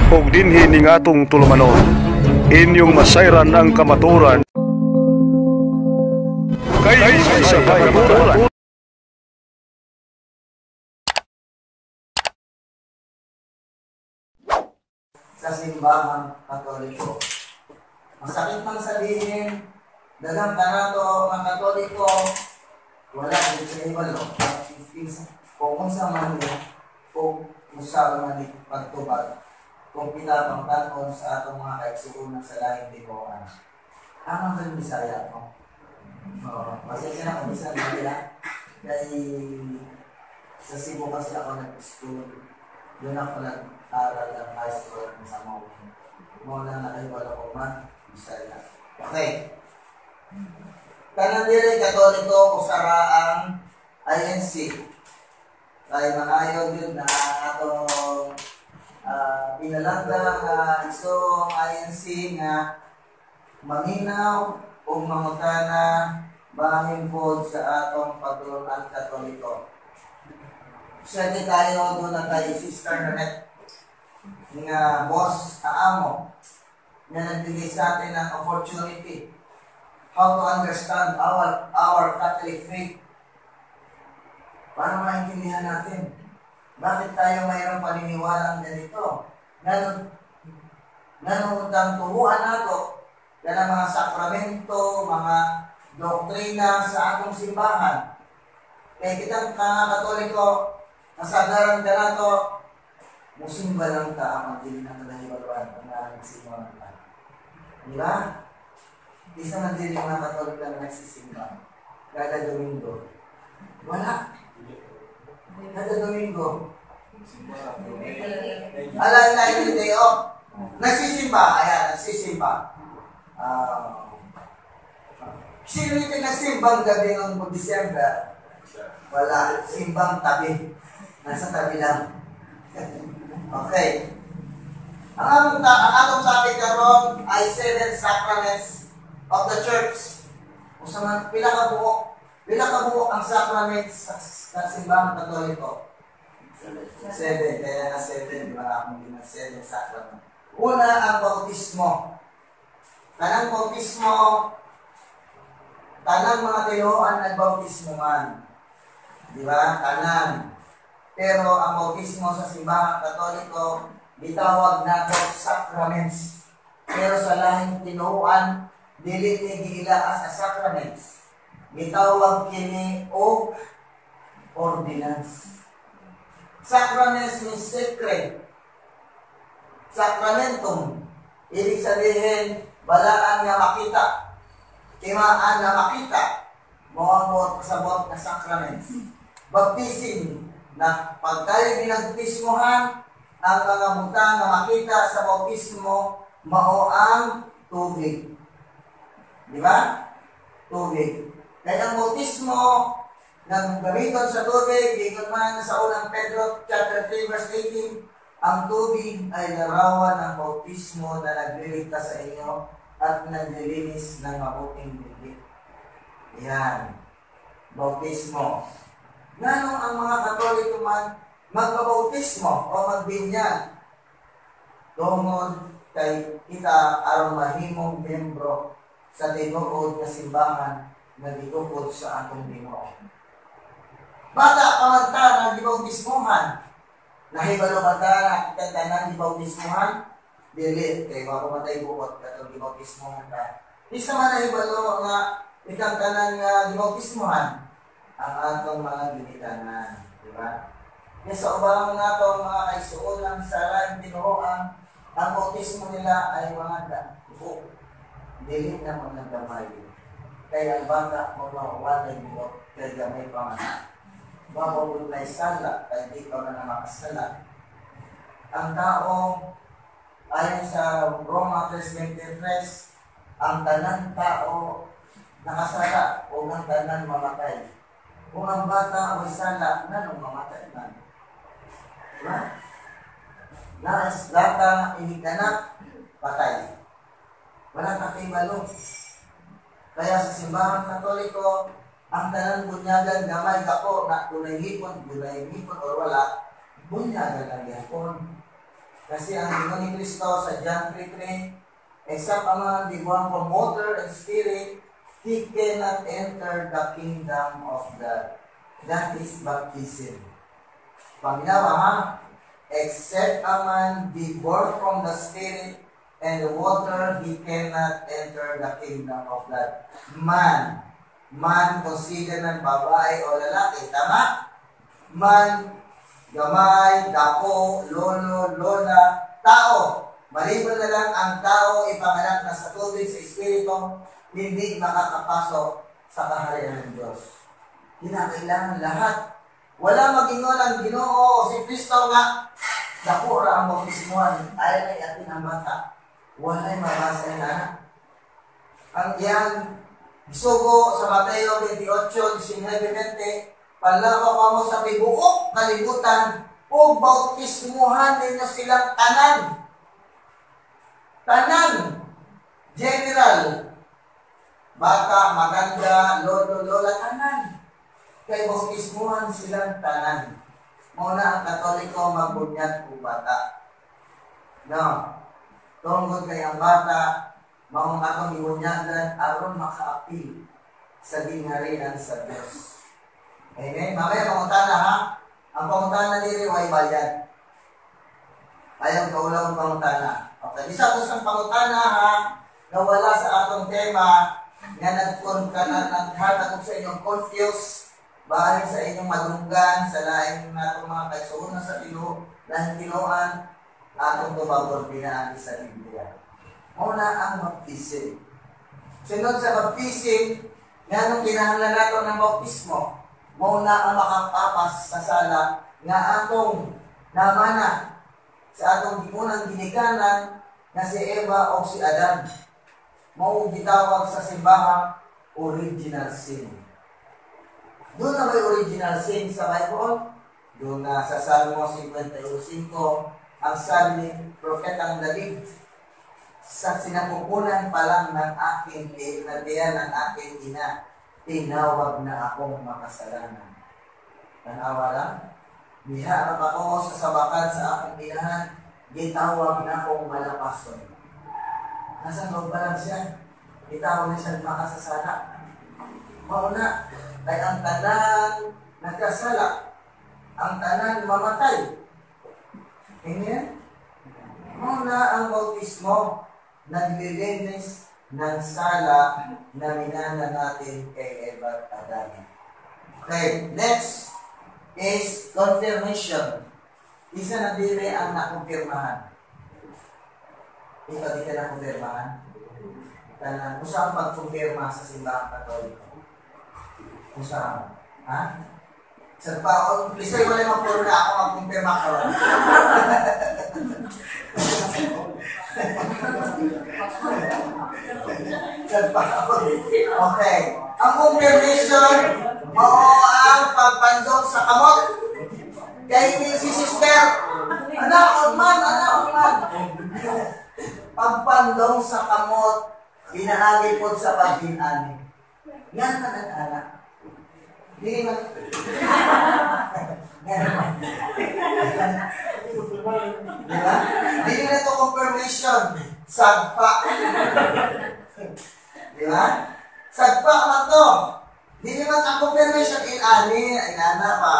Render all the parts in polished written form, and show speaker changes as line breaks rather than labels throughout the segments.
ug dinhi ning atong tulumanon. Inyong masayran ang kamaturan. Kay sa kamaturan.
Sa simbahang Katoliko. Masakit man sabihin, dagang kanato ng Katoliko, wala din sa ibalo. Kung sa man kung sa man pagtubag, kung pinapang tanon sa atong mga kaigsuunan sa lahing tibuan. Amang sa Bisaya, no? Masaya na kung isa nila. Kaya sa Cebu kasi ako nag-school. Doon ako nag-aral ng high school sa Mawin. Muna nakaibala ko man, Bisaya. Okay. Kanan diri Katoliko usara ang INC. Kaya maayo yun na atong pinalanda nga isong INC nga maminaw o mangutana bahin po sa atong pagtulungan Katoliko. Siyempre tayo doon na tayo Sister Nanette nga boss kaamo na nagbigay sa atin ng opportunity how to understand our Catholic faith para maintindihan natin bakit tayo mayroong paniniwalang ganito. Nanungutang turuan nato yan ang mga sakramento, mga doktrina sa atong simbahan. Kaya kitang Katoliko, nasagaran ka na to, musimba lang ka ang magdili ng kalahibaluan ang nagsimba ka. Di ba? Isa man din yung mga Katoliko na nagsisimba. Kada Domingo. Wala. Kada Domingo. Alam na yung day off. Nagsisimba. Ayan, nagsisimba. Sino yung nagsimbang gabi ng December? Wala. Simbang tabi. Nasa tabi lang. Okay. Ang atong topic karon ay 7 sacraments of the church. Kung sa mga pila ka buok ang sacraments sa simbahang Katoliko. 7. Kaya na 7. Di ba akong din 7 sacraments. Una ang bautismo. Tanang bautismo, tanang mga tinuan nagbautismo man. Di ba? Tanan. Pero ang bautismo sa simbahang Katoliko, bitawag nato sacraments. Pero sa lahing tinuan, dili ni giila sa sacraments. Bitawag kini og ordinance. Sacraments means sacred. Sacramentum, ibig sabihin, balaan nga makita. Timaan na makita. Mga kasabot na sacraments. Baptism, na pagkayo binagtismohan, ang mga butang na makita sa bautismo, mao ang tubig. Di ba? Tubig. Kaya ang bautismo, nang gamiton sa tubig, ikot man sa unang Pedro chapter 3 verse 18, ang tubig ay larawan ng bautismo na nagliligtas sa inyo at naglilinis ng mabuting bibig. Yan. Bautismo. Nanong ang mga Katoliko man magpabautismo o magbinyag tungod kay kita aron mahimong membro sa tinuod na simbahan na gitukod sa atong Ginoo. Bata pa man ta na gibautismohan, nahibalo ba ta na kita tanan gibautismohan? Dili, kay mapamatay buot katong gibautismohan ta. Isa man nahibalo nga ikang tanan nga gibautismohan ang atong mga ginikanan, di ba? Kaya sa ubang nga itong mga kaisuunan sa lahing tinuoan, ang bautismo nila ay mga dugo. Dili na mga damay. Kaya ang bata magmawalay mo, kaya gamay pa nga. Mabawag na isala, kaya di pa na makasala. Ang tao, ayon sa Roma 3:23, ang tanan tao nakasala o ang tanan mamatay. Kung ang bata o isala, nanong mamatay man. Diba? Naas data inikanak, patay. Walang kakibalo. Kaya sa simbahang Katoliko, ang tanan bunyagan gamay kako na dunay hipon or wala, bunyagan ang hipon. Kasi ang Ginoo ni Kristo sa John 3:3, except a man be born from water and spirit, he cannot enter the kingdom of God. That is baptism. Panginawa ha? Except a man be born from the spirit and the water, he cannot enter the kingdom of God. Man. Man, consider ng babae o lalaki. Tama? Man, gamay, dako, lolo, lola, tao. Maliban na lang ang tao ipanganak na sa tubig sa Espiritu, hindi makakapasok sa kaharian ng Diyos. Kinakailangan lahat. Wala magingon ang Ginoo o si Kristo nga dako ra ang bautismuhan ay atin ang bata. Wala'y mabasa na. Ang yan sugo sa Mateo 28:19-20, panlawa ka mo sa pibuok kalibutan o bautismuhan ninyo silang tanan. Tanan. General. Bata, maganda, lolo, lola, tanan. Kay bautismuhan silang tanan. Muna ang Katoliko magbunyag o bata. No. Tungkol kay ang bata, maong akong ibunyagan aron maka-apil sa gingharian sa Diyos. Amen? Mamaya pangutana ha? Ang pangutana diri way bayad. Ayaw kaulang ang pangutana. Okay, isa ko sa pangutana ha, na wala sa atong tema, nga naghatag sa inyong confused, bahay sa inyong madunggan, sa laing natong mga kaisuunan sa tilo, lahing tinuan, atong tumabor pinaan sa Biblia. Una ang baptism. Sunod sa baptism, nga nung kinahanglan nato ng baptismo, muna ang makapapas sa sala nga atong namana sa atong unang ginikanan na si Eva o si Adan. Mao gitawag sa simbahang original sin. Doon na may original sin sa Bible. Doon na sa Salmo 51:5, ang sabi ni Propetang David, sa sinapupunan pa lang ng aking pinagdiyan ng aking ina, tinawag na akong makasalanan. Tanawa lang, biharap ako sa sabakan sa aking inahan, gitawag na akong malapason. Nasaan ba lang siya? Gitawag na siya makasasala. Mauna, ay ang tanan nagkasala, ang tanan mamatay. Amen? Muna ang bautismo, naglilinis ng sala na minana natin kay Eva at Adan. Okay, next is confirmation. Isa na dili ang nakumpirmahan. Ikaw di ka nakumpirmahan? Kung saan pagkumpirma sa simbahang Katoliko? Kung saan? Ha? Sa paon, please ay wala mapuro na ako magkumpirma ka. Okay. Ang confirmation, ang pagpandong sa kamot. Kaya si sister, anak, man. Pagpandong sa kamot, inaagi po sa pag-inani. Yan na nag-anak. Hindi naman. Diba? Hindi na ito confirmation. Sagpa. Diba? Sagpa man to. Hindi naman ang confirmation inana pa.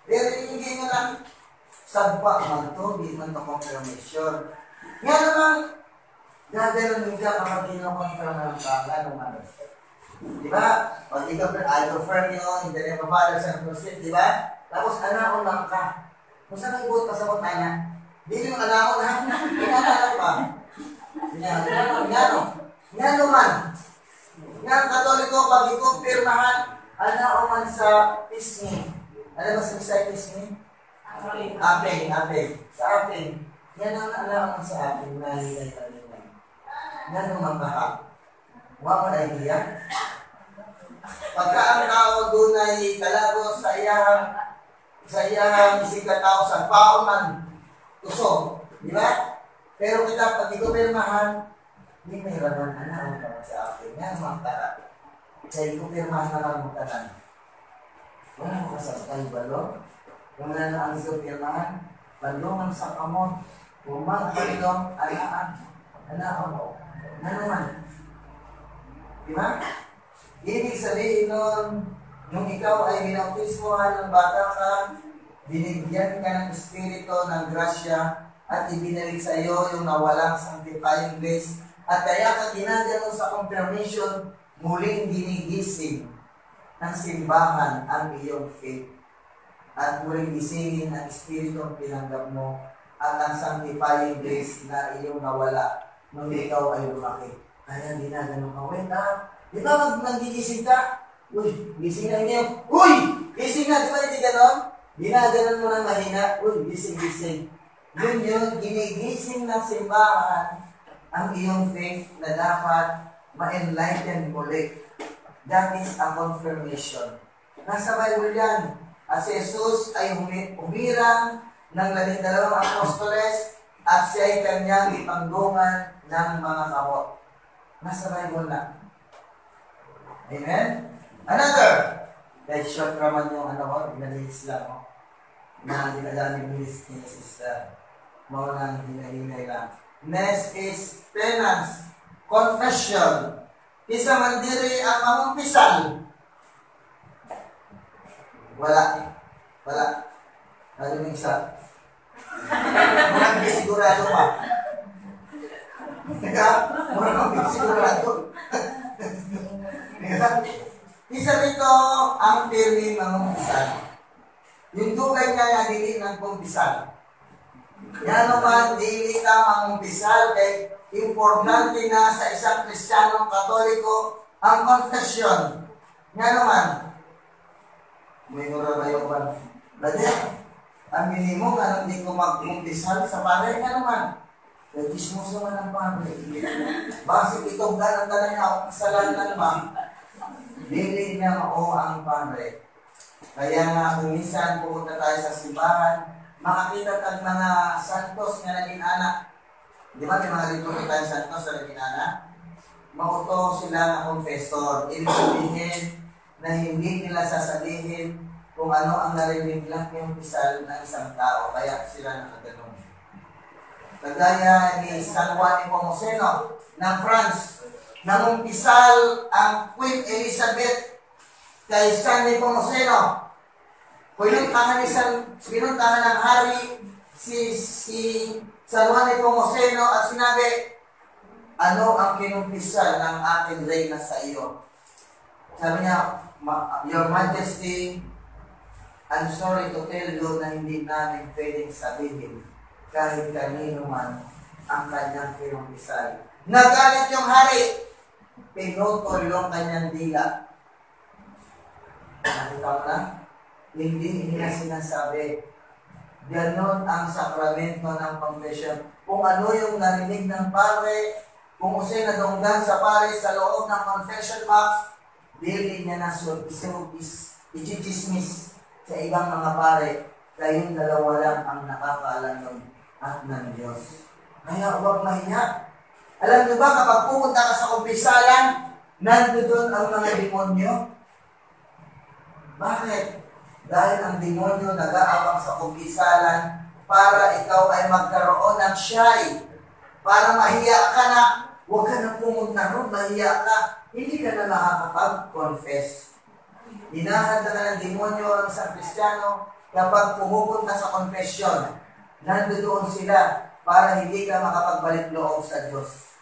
Pero hindi nga lang sagpa man to. Hindi man to confirmation. Nga naman, gagano'n ka kapag kino-confirm ng baka naman. Diba? Pag ikaw, I confirm you in the name of Father, Son, and Holy Spirit, diba? Tapos, anak lang ka. Kung saan nag-ibot ka sa kota niya, hindi yung anak ko na, pinanalang pa. Ngano man. Nga Katoliko, pag ikumpirmahan, anak man sa pisngi. Ano ba sa pisngi? Ape. Sa ape. Yan ang anak man sa ape, nalilay talinay. Ngano man bahag. Huwag mo na idea. Pagka ang tao doon ay kalabos sa iyang isig na tao sa pauman, tusog. Di ba? Pero kita pag ikumpirmahan, hindi may raman na sa akin. Yan mga tara. Kaya ikumpirmahan na lang mga tanan. Wala mo kasabtay balo. Kung wala na ang ikumpirmahan, balungan sa kamot. Umang Panginoon, alaan mo. Na naman. Di ba? Ibig sabihin nun, nung ikaw ay binautismohan ng bata ka, binigyan ka ng Espiritu ng grasya, at ibinalik sa iyo yung nawalang sanctifying grace, at kaya ka ginagano sa confirmation, muling ginigising ng simbahan ang iyong faith. At muling gisingin ang Espiritu ang pinanggap mo, at ang sanctifying grace na iyong nawala nung ikaw ay lumaki. Kaya ginagano ka, wait up. Di ba naggigising ka? Uy, gising na niyo. Uy! Gising na, di ba hindi ganon? Ginaganon mo ng mahina. Uy, gising. Yun, ginigising ng simbahan ang iyong faith na dapat ma-enlighten muli. That is a confirmation. Nasa Bible yan. At si Jesus ay humirang ng 12 apostoles at siya ay kanyang ipanggungan ng mga kamot. Nasa Bible na. Amen? Another. Dahil short naman yung minutes lang. Na dinadami minutes ni sister. Mga nang hinahinay lang. Next is penance. Confession. Isa mandiri ang mamumpisal. Wala. Ano yung isa? Murang sigurado pa. Murang sigurado. Isa rito ang termi mamumpisal. Yung dugay kaya dili ng pumpisal. Yan naman, dili ka mamumpisal kay importante na sa isang Kristiyanong Katoliko ang confession. Yan naman, may nura ba yung ban? Brother, ang minimum na hindi ko mag-umpisal sa pare, yan naman. Nag-dismos naman ang pare. Bakit itong ganang na akong kasalanan ba? Dili niya mao ang pare. Kaya nga, kung minsan pupunta tayo sa simbahan, makakita tag mga santos nga naging anak. Di ba, may mga ritual tayo santos na naging anak? Mauto sila na confessor. Ibig sabihin na hindi nila sasabihin kung ano ang narinig lang yung pisal ng isang tao. Kaya sila nakaganon. Kagaya ni San Juan Nepomuceno ng France, nangumpisal ang Queen Elizabeth kay San Nepomuceno. Pinuntahan ng hari si San Juan Nepomuceno at sinabi, ano ang kinumpisal ng ating reyna sa iyo? Sabi niya, Your Majesty, I'm sorry to tell you na hindi namin pwedeng sabihin kahit kanino man ang kanyang kinumpisal. Nagalit yung hari, pinutol yung kanyang dila. Nakita mo na? Hindi niya sinasabi. Ganon ang sakramento ng confession. Kung ano yung narinig ng pare, kung usay nadunggan sa pare sa loob ng confession box, dili niya na i-dismiss sa ibang mga pare. Kayong dalawa lang ang nakakaalam nun at ng Diyos. Kaya huwag mahiya. Alam niyo ba, kapag pupunta ka sa kumpisalan, nandoon ang mga demonyo? Bakit? Dahil ang demonyo nag-aawang sa kumpisalan para ikaw ay magkaroon ng shy. Para mahiya ka na, huwag ka na pumunta ron, mahiya ka. Hindi ka na nakakapag-confess. Hinahanda ka ng demonyo ang isang Kristiyano kapag pumupunta sa confession. Nandoon sila para hindi ka makapagbalik loob sa Diyos.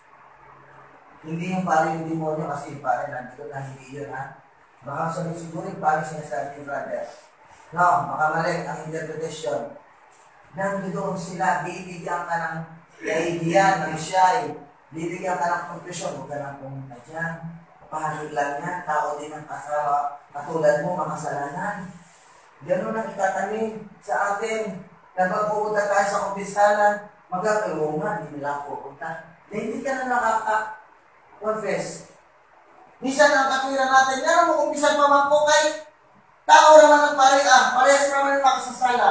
Hindi yung pare yung demonyo kasi pare nandoon na hindi yun ha. Baka sabi siguro yung pare sinasabi yung brother. No, makamali ang interpretation. Nandoon sila, bibigyan ka ng idea, ng shy. Bibigyan ka ng confession, huwag ka na pumunta dyan. Pahalik lang yan, tao din ang kasama. Katulad mo, makasalanan. Ganun ang itatanim sa atin. Kapag pupunta tayo sa kumpisalan, magkakaroon nga, hindi nila pupunta. Hindi ka na nakaka-confess. Minsan ang katwiran natin, yan mo kumpisan pa man po kay tao naman ang parehas naman ang makasasala.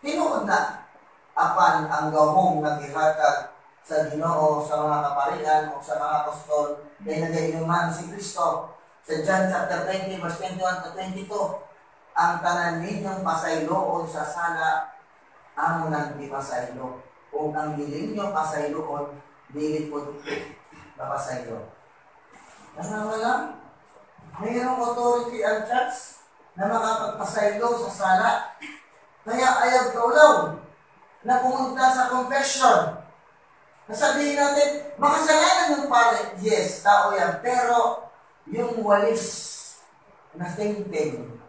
Tinuod na. Apan ang gahong nag-ihatag sa Ginoo, sa mga kaparian o sa mga apostol, kaya nag-inuman si Kristo. Sa John chapter 20, verse 21 to 22, ang tanan ninyong pasaylo o sa sala, ang nagpipasaylo. kung ang hiling nyo pasayloon, dili po napasaylo. Kasama lang, mayroong authority ang church na makapagpasaylo sa sala. Kaya ayaw kaulaw na pumunta sa confession. Nasabihin natin, makasalanan yung pare. Yes, tao yan. Pero yung walis na thinking,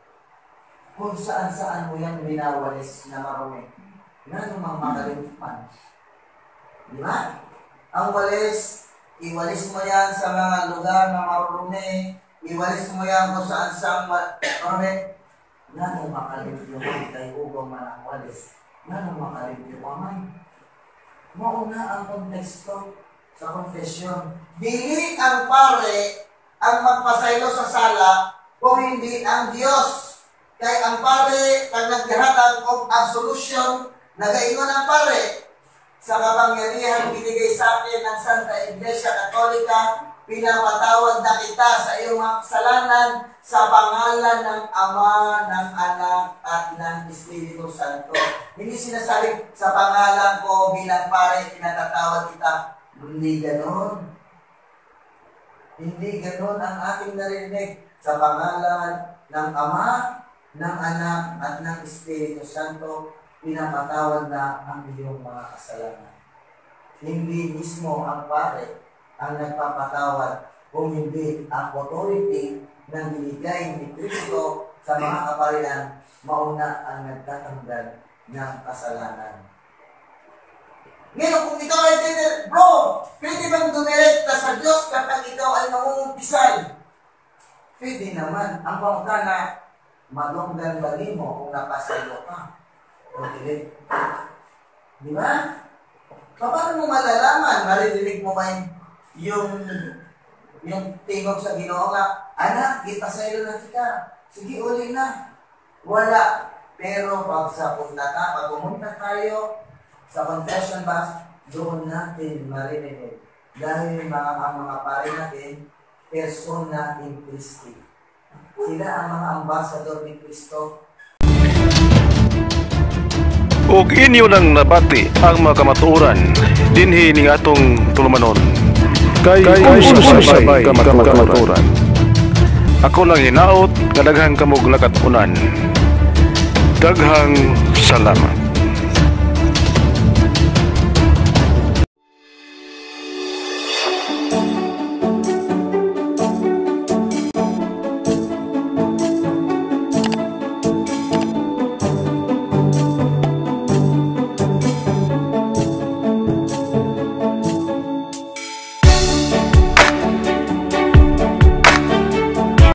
kung saan-saan mo yan minawalis na marumi, na namang makalimutan. Di ba? Ang walis, iwalis mo yan sa mga lugar na marumi, iwalis mo yan kung saan-saan marumi, na namang makalimutan kay ugong manang walis, na namang makalimutan. Mauna ang konteksto sa confession. Dili ang pare ang magpasaylo sa sala kung hindi ang Diyos. Kaya ang pare ang naghahatag of absolution, nagaingon ang pare sa kapangyarihan binigay sa akin ng Santa Iglesia Katolika, pinapatawad na kita sa iyong mga kasalanan sa pangalan ng Ama, ng Anak, at ng Espiritu Santo. Hindi sinasabi sa pangalan ko bilang pare, pinatatawad kita. Hindi ganon. Hindi ganon ang ating narinig. Sa pangalan ng Ama, ng Anak, at ng Espiritu Santo, pinapatawad na ang iyong mga kasalanan. Hindi mismo ang pare ang nagpapatawad, kung hindi ang authority na binigay ni Kristo sa mga kaparian, mauna ang nagtatanggal ng kasalanan. Ngayon, kung ikaw ay bro, pwede bang dumirekta sa Diyos kapag ikaw ay mangungumpisal? Pwede naman. Ang bangka na malonggan bali mo kung napasalo ka. O hindi. Di ba? Paano mo malalaman? Maririnig mo ba yung tingog sa Ginoo nga, anak, ipasaylo na kita. Sige, uli na. Wala. Pero pag pumunta tayo sa confession box, doon natin marinig. Dahil ang mga pare natin, persona in Christi. Sila ang mga ambassador ni Kristo.
Ug inyo nang nabati ang mga kamatuoran dinhi ning atong tulumanon. Kay sabay kamatuoran. Ako lang hinaot nga daghang kamog nakatunan. Daghang salamat.